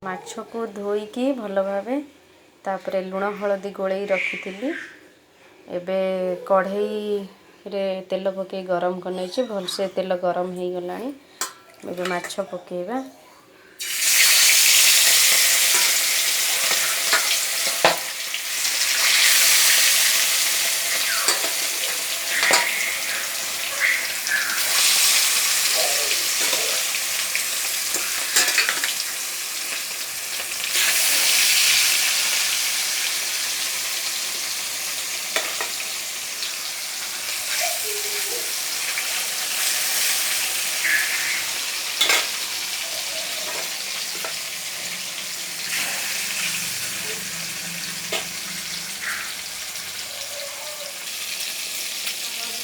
माछ को धोईकी भल भावे तापरे लुण हलदी गोलई रखी एबे कढ़ई रे तेल पकई गरम कर भलसे तेल गरम हो गलानी एबे माछ पकेबा।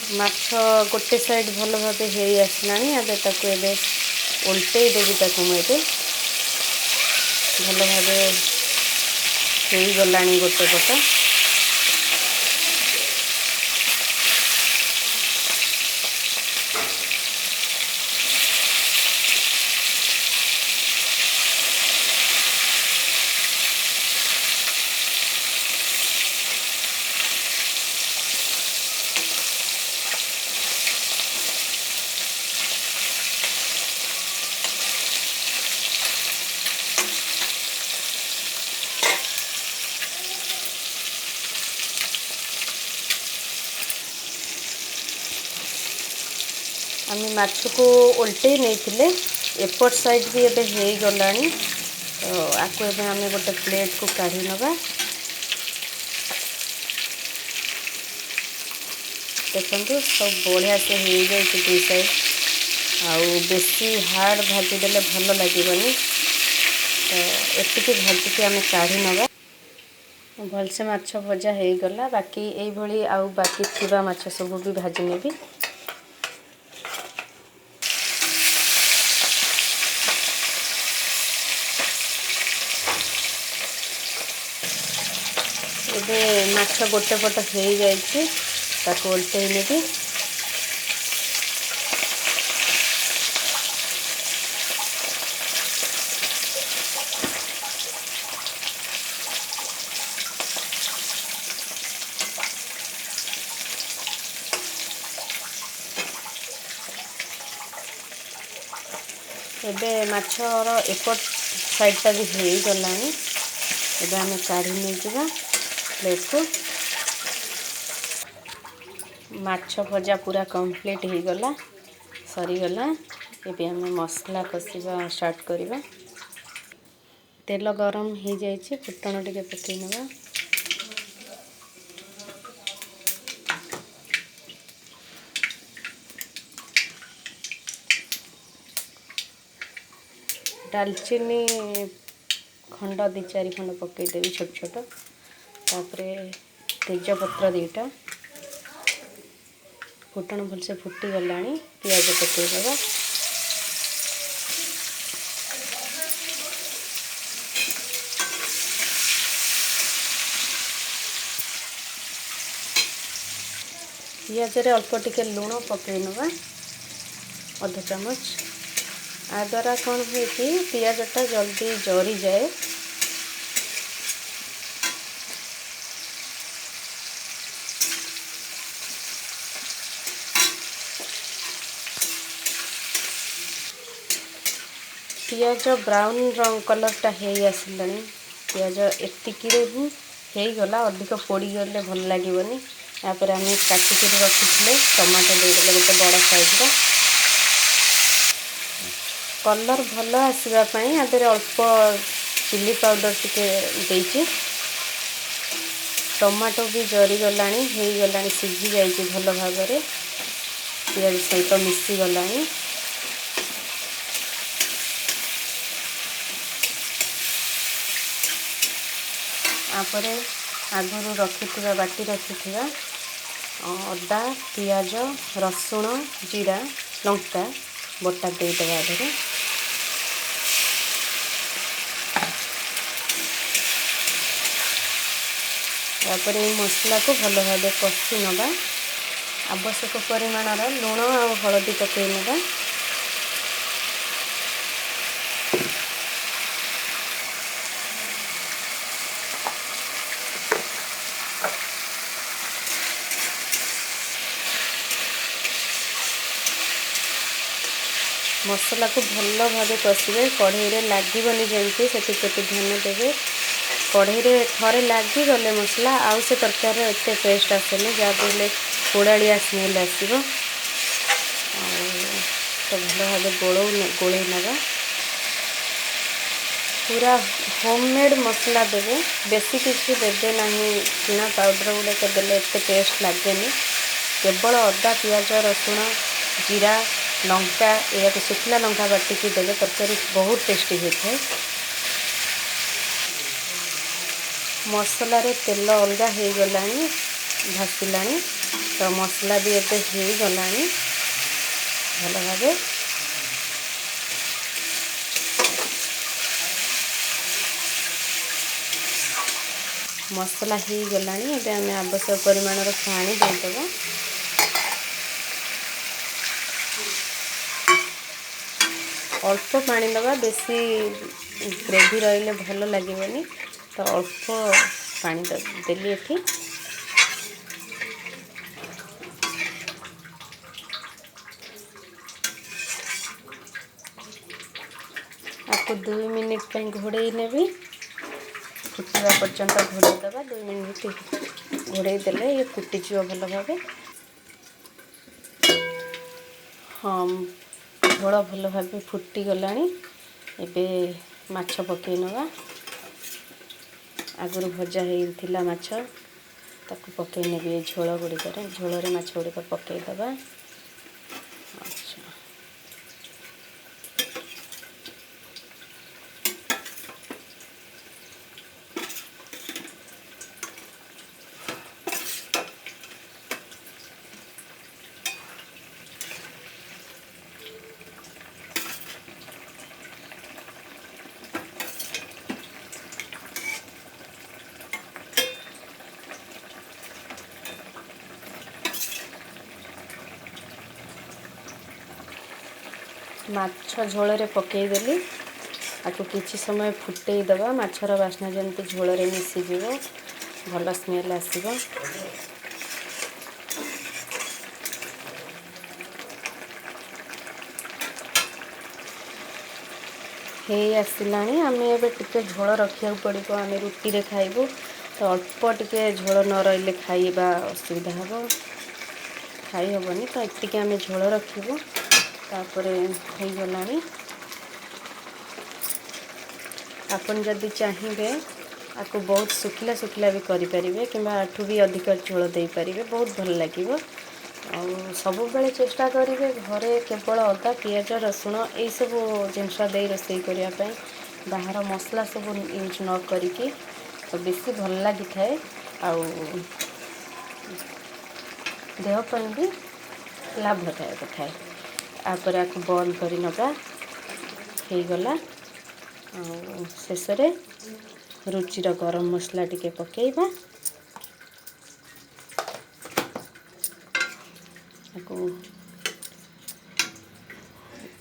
माछ गोटे साइड भल भाव हो आसलानी आगे ताको एबे उल्टे देवी ताको मुझे भल भाव हो गलानी गोटे पट। आम माछ को उल्टे नहीं एपट साइड भी एबे हो गलानी तो आपको एबे आम गोटे प्लेट को काढ़ी नवा। देखो सब बढ़िया से हो जाए दुई साइड आउ बेसी हार्ड भाजी देले भल लगे तो एतिक भाजिकी आम काढ़ी नवा। भलसे माछ भजा हो गला बाकी यही आउ बाकी थिबा माछ सब भी भाजी नेबी। एबे माछ गोटे पट हो जाए उल्टे नेबी। एबे माछर एपट साइडटा भी हो गलानी एबे आम काढ़ी नहीं जावा प्लेट को। माछ भजा पूरा कंप्लीट हो गला सरीगला एबे आम मसला कषिबा स्टार्ट करवा। तेल गरम हो जाए फुटण टिके पकई नवा। दालचीनी खंड 2-4 खंड पकईदेवी छोट छोट तापरे तेजपत्र 2टा फुटण भलसे फुटी गलानी पियाज पकईदेवा। पियाज रे अल्प टिके लुण पकई नवा आधा चामच। आ द्वारा कौन हुए कि पियाजटा जल्दी जरी जाए। पियाज ब्राउन रंग कलरटा हो आसलानी पियाज एतिकी ही गला अधिक पोड़ी गले भल लगे। यापर आम काटिक रखी टमाटो देदेले गोटे बड़ साइज कलर भल आसवाई आदि अल्प चिली पाउडर टिके टमाटो भी जरी गलानी हो गलानी सीझी जाए भल भाव पियाज सहित मिसी गलानी। आपर आगु रखि बाटी रखि अदा पियाज रसुण जीरा लंका बटा देदेवा आधे। तापर मसला को भल भाव कषि नवा। आवश्यक परिमाण लुण और हलदी पकई नवा। मसला को भल भाव कषिबे कढ़ई लगे जमी से ध्यान देवे कढ़ई थे लगिगले मसला आउ से तरकारी एत टेस्ट आसेनि जहाँ पोड़ाड़िया स्मेल आसो तो भल भाव गोल नवा पूरा होममेड मसला देवे बेसी किसी देवे ना किना पाउडर गुड़ाक देले एत टेस्ट लगे केवल अदा पियाज रसुण जीरा लंका या सुखला लंका बाटिकी देवे तरकारी बहुत टेस्टी होता है। मसला रे तेल अलग हो गला भासला तो मसला भी एबे हो गला भल भाव मसला हो गला आम आवश्यक परिमाण पानी देदेव अल्प पानी दबा बेसी ग्रेवी रही भल लगे तो अल्प पानी देली एठी आपको 2 मिनिट घोड़े नेबी फुटवा पर्यंत घोड़े दबा 2 मिनिट घोड़े देले ये फुटीज भल भाव हाँ झोल भल भाव फुटी गला एबे माछ पकई नवा आगुरी भजा होता माछ ताकू पकई नेबी झोल गुड़िक झोल माछ गुड़िक पकईदबा। अच्छा माछ झोल रे पकईदेली आपको किसी समय फुटई दबा माछर बास्ना जमी झोल रे मिसीज भल स्मेल आसो आसला आम ए झोल रखा पड़ो आम रुटी रे खाइबू तो अल्प टिके झोल न रही खाइबा असुविधा हम खाई हेबनी तो ये आम झोल रखू तापर हो गला आपन जदि चाहिए आपको बहुत सुखिला सुखिला भी करें कि आठू भी अधिक झोल दे पारे बहुत भल लगे सब बेले चेष्टा करेंगे घरे केवल अदा पियाज रसुण यही सब जिनस दे रोषे करने बाहर मसला सब यूज न करिकी तो बेसी भल लगी थाए देहपाई भी लाभदायक थाए आपर आपको बंद कर नवा हो गला शेष रुचिर गरम मसला टिके पकेइबा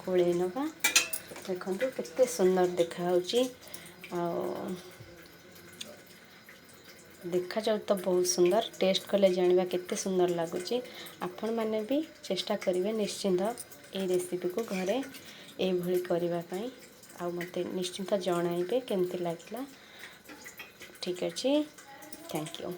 कोड़े नवा देखो केते सुंदर देखा देखा जाऊ तो बहुत सुंदर टेस्ट कले जानिबा केते सुंदर लगुच आपण माने भी चेष्टा करेंगे निश्चिंत ये रेसिपी को घरे ये करने आ मते निश्चिंत जणाइबे केमती लागला। ठीक अच्छे थैंक यू।